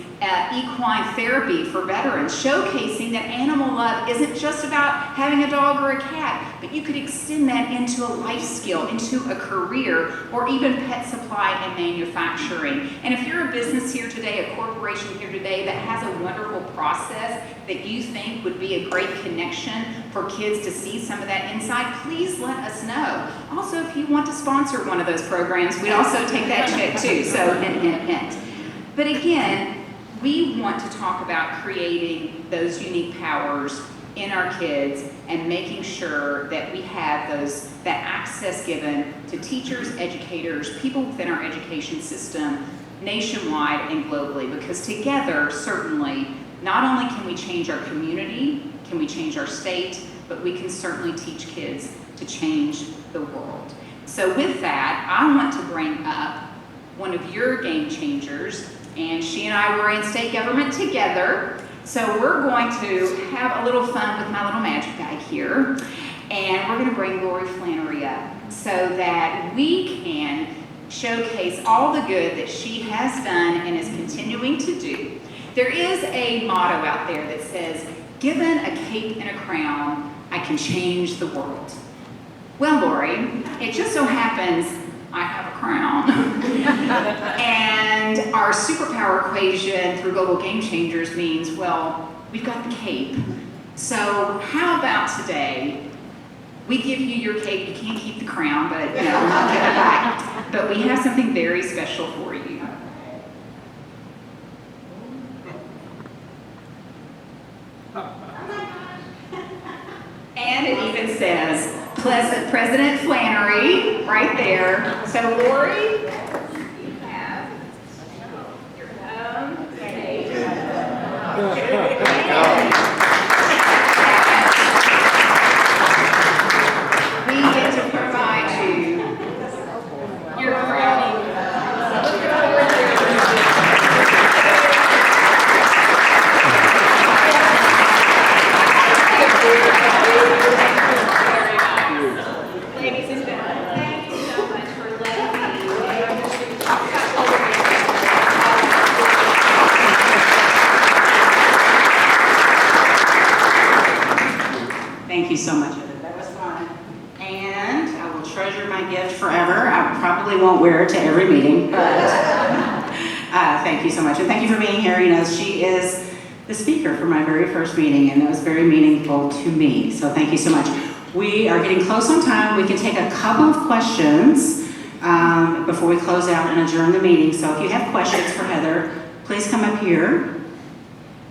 equine therapy for veterans, showcasing that animal love isn't just about having a dog or a cat, but you could extend that into a life skill, into a career, or even pet supply and manufacturing. And if you're a business here today, a corporation here today that has a wonderful process that you think would be a great connection for kids to see some of that insight, please let us know. Also, if you want to sponsor one of those programs, we'd also take that check too, so hint, hint, hint. But again, we want to talk about creating those unique powers in our kids and making sure that we have that access given to teachers, educators, people within our education system, nationwide and globally, because together, certainly, not only can we change our community, can we change our state, but we can certainly teach kids to change the world. So with that, I want to bring up one of your game changers, and she and I were in state government together. So we're going to have a little fun with my little magic bag here, and we're going to bring Lori Flannery up so that we can showcase all the good that she has done and is continuing to do. There is a motto out there that says, "Given a cape and a crown, I can change the world." Well, Lori, it just so happens I have a crown. And our superpower equation through Global Game Changers means, well, we've got the cape. So how about today, we give you your cape, you can't keep the crown, but you know, I'll get it back. But we have something very special for you. And it even says, President Flannery, right there. So Lori, you have your own cape. We get to provide you your crown. Ladies and gentlemen, thank you so much for letting me. Thank you so much, Heather. That was fun. And I will treasure my gift forever. I probably won't wear it to every meeting, but thank you so much. And thank you for being here. You know, she is the speaker for my very first meeting, and it was very meaningful to me. So thank you so much. We are getting close on time. We can take a couple of questions before we close out and adjourn the meeting. So if you have questions for Heather, please come up here.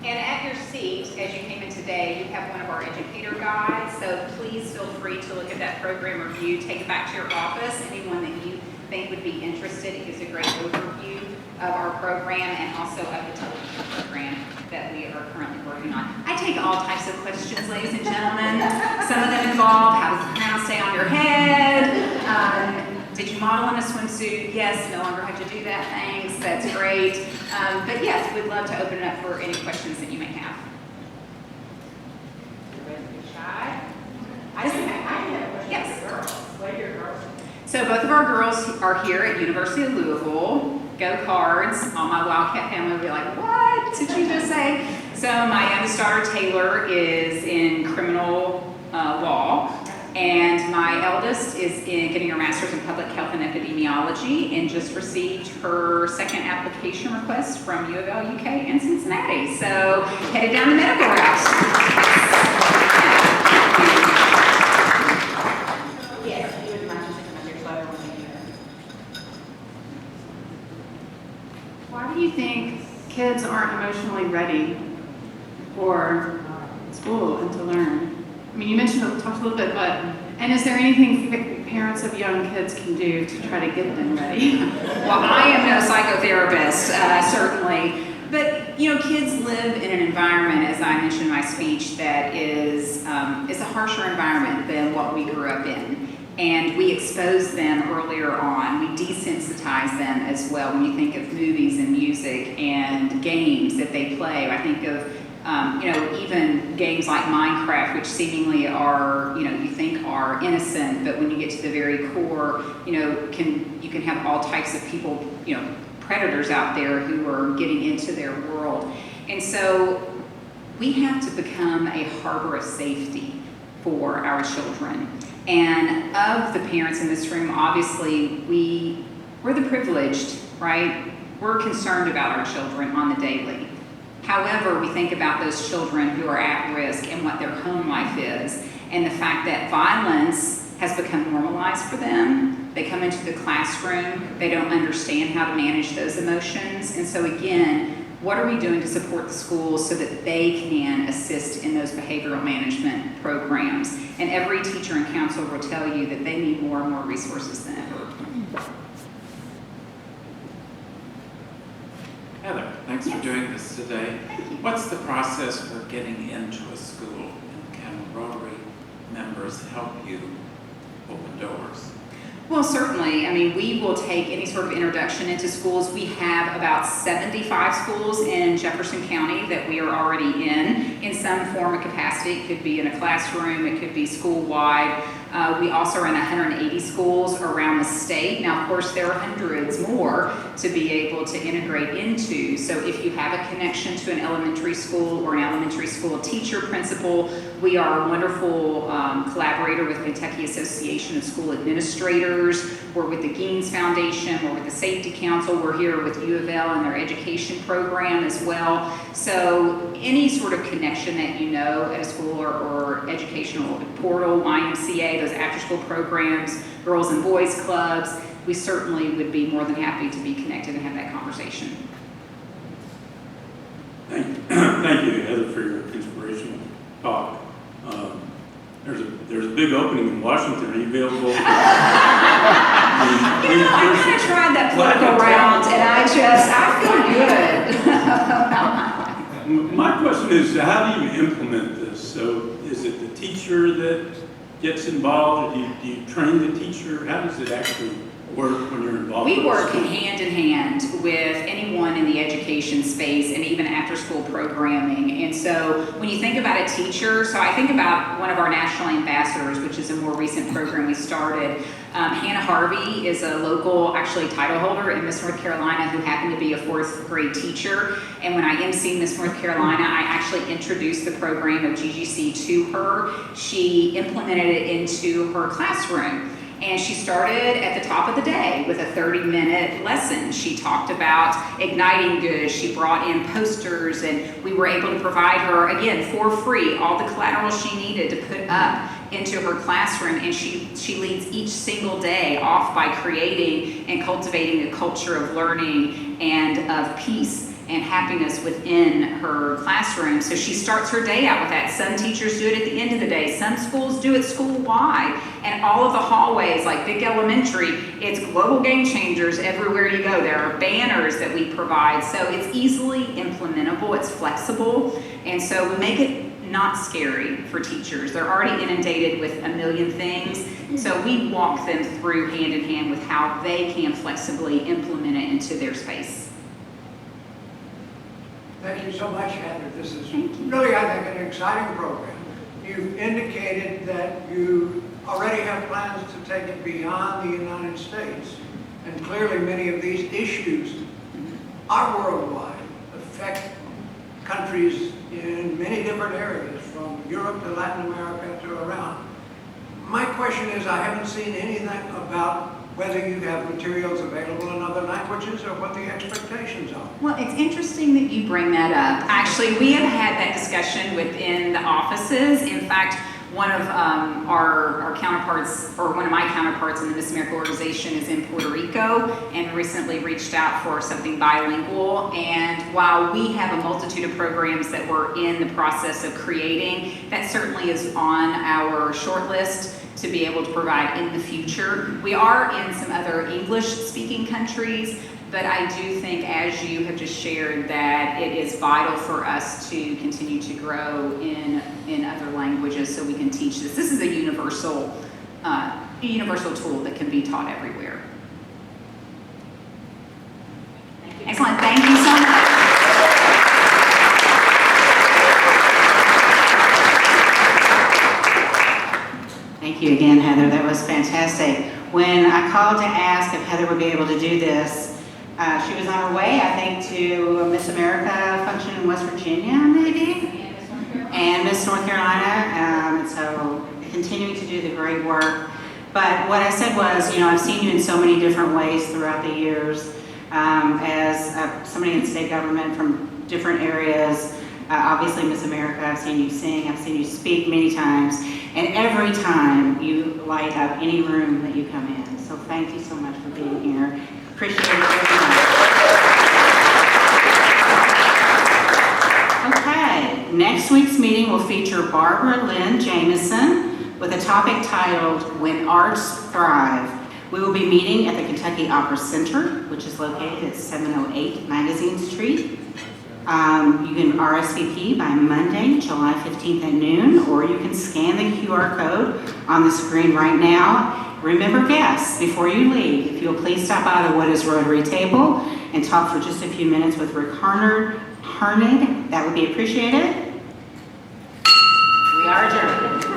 And at your seat, as you came in today, you have one of our educator guides. So please feel free to look at that program review, take it back to your office. Anyone that you think would be interested, it gives a great overview of our program and also of the television program that we are currently working on. I take all types of questions, ladies and gentlemen. Some of them involve, how does the crown stay on your head? Did you model in a swimsuit? Yes, no longer have to do that, thanks, that's great. But yes, we'd love to open it up for any questions that you may have. Everybody shy? I have a question. Yes. Girls. What are your girls? So both of our girls are here at University of Louisville. Go Cards. All my Wildcat family will be like, what did you just say? So my youngest daughter, Taylor, is in criminal law. And my eldest is getting her master's in public health and epidemiology and just received her second application request from U of L, UK, and Cincinnati. So headed down the medical route. Yes, you would mind just come up here so everyone can hear. Why do you think kids aren't emotionally ready for school and to learn? I mean, you talked a little bit, but, and is there anything parents of young kids can do to try to get them ready? Well, I am no psychotherapist, certainly. But, you know, kids live in an environment, as I mentioned in my speech, that is a harsher environment than what we grew up in. And we expose them earlier on. We desensitize them as well. When you think of movies and music and games that they play, I think of even games like Minecraft, which seemingly are, you think are innocent, but when you get to the very core, you can have all types of people, predators out there who are getting into their world. And so we have to become a harbor of safety for our children. And of the parents in this room, obviously, we're the privileged, right? We're concerned about our children on the daily. However, we think about those children who are at risk and what their home life is, and the fact that violence has become normalized for them. They come into the classroom, they don't understand how to manage those emotions, and so again, what are we doing to support the schools so that they can assist in those behavioral management programs? And every teacher and counselor will tell you that they need more and more resources than ever. Heather, thanks for doing this today. What's the process for getting into a school, and can Rotary members help you open doors? Well, certainly. I mean, we will take any sort of introduction into schools. We have about 75 schools in Jefferson County that we are already in some form of capacity. It could be in a classroom, it could be school-wide. We also are in 180 schools around the state. Now, of course, there are hundreds more to be able to integrate into. So if you have a connection to an elementary school or an elementary school teacher, principal, we are a wonderful collaborator with Kentucky Association of School Administrators. We're with the Gaines Foundation, we're with the Safety Council, we're here with U of L and their education program as well. So any sort of connection that you know at a school or educational portal, YMCA, those after-school programs, Girls and Boys Clubs, we certainly would be more than happy to be connected and have that conversation. Thank you, Heather, for your inspirational talk. There's a big opening in Washington. Are you available? I kind of tried that political route, and I feel good. My question is, how do you implement this? So is it the teacher that gets involved? Do you train the teacher? How does it actually work when you're involved? We work hand in hand with anyone in the education space and even after school programming. And so when you think about a teacher, so I think about one of our national ambassadors, which is a more recent program we started. Hannah Harvey is a local, actually, title holder in Miss North Carolina who happened to be a 4th grade teacher. And when I emceed Miss North Carolina, I actually introduced the program of GGC to her. She implemented it into her classroom. And she started at the top of the day with a 30-minute lesson. She talked about igniting good. She brought in posters, and we were able to provide her, again, for free, all the collateral she needed to put up into her classroom. And she leads each single day off by creating and cultivating a culture of learning and of peace and happiness within her classroom. So she starts her day out with that. Some teachers do it at the end of the day. Some schools do it school-wide. And all of the hallways, like Big Elementary, it's global game changers everywhere you go. There are banners that we provide. So it's easily implementable, it's flexible. And so we make it not scary for teachers. They're already inundated with a million things. So we walk them through hand in hand with how they can flexibly implement it into their space. Thank you so much, Heather. This is really, I think, an exciting program. You've indicated that you already have plans to take it beyond the United States. And clearly many of these issues are worldwide, affect countries in many different areas, from Europe to Latin America to around. My question is, I haven't seen anything about whether you have materials available in other languages or what the expectations are. Well, it's interesting that you bring that up. Actually, we have had that discussion within the offices. In fact, one of our counterparts, or one of my counterparts in the Miss America organization, is in Puerto Rico and recently reached out for something bilingual. And while we have a multitude of programs that we're in the process of creating, that certainly is on our short list to be able to provide in the future. We are in some other English-speaking countries, but I do think, as you have just shared, that it is vital for us to continue to grow in other languages so we can teach this. This is a universal tool that can be taught everywhere. Excellent, thank you so much. Thank you again, Heather. That was fantastic. When I called to ask if Heather would be able to do this, she was on her way, I think, to a Miss America function in West Virginia, maybe, and Miss North Carolina. So continuing to do the great work. But what I said was, I've seen you in so many different ways throughout the years as somebody in state government from different areas. Obviously, Miss America, I've seen you sing, I've seen you speak many times, and every time you light up any room that you come in. So thank you so much for being here. Appreciate it very much. Okay, next week's meeting will feature Barbara Lynn Jamison with a topic titled When Arts Thrive. We will be meeting at the Kentucky Opera Center, which is located at 708 Magazine Street. You can RSVP by Monday, July 15th at noon, or you can scan the QR code on the screen right now. remember guests, before you leave, if you'll please stop by the What is Rotary table and talk for just a few minutes with Rick Harnig, that would be appreciated. We are adjourned.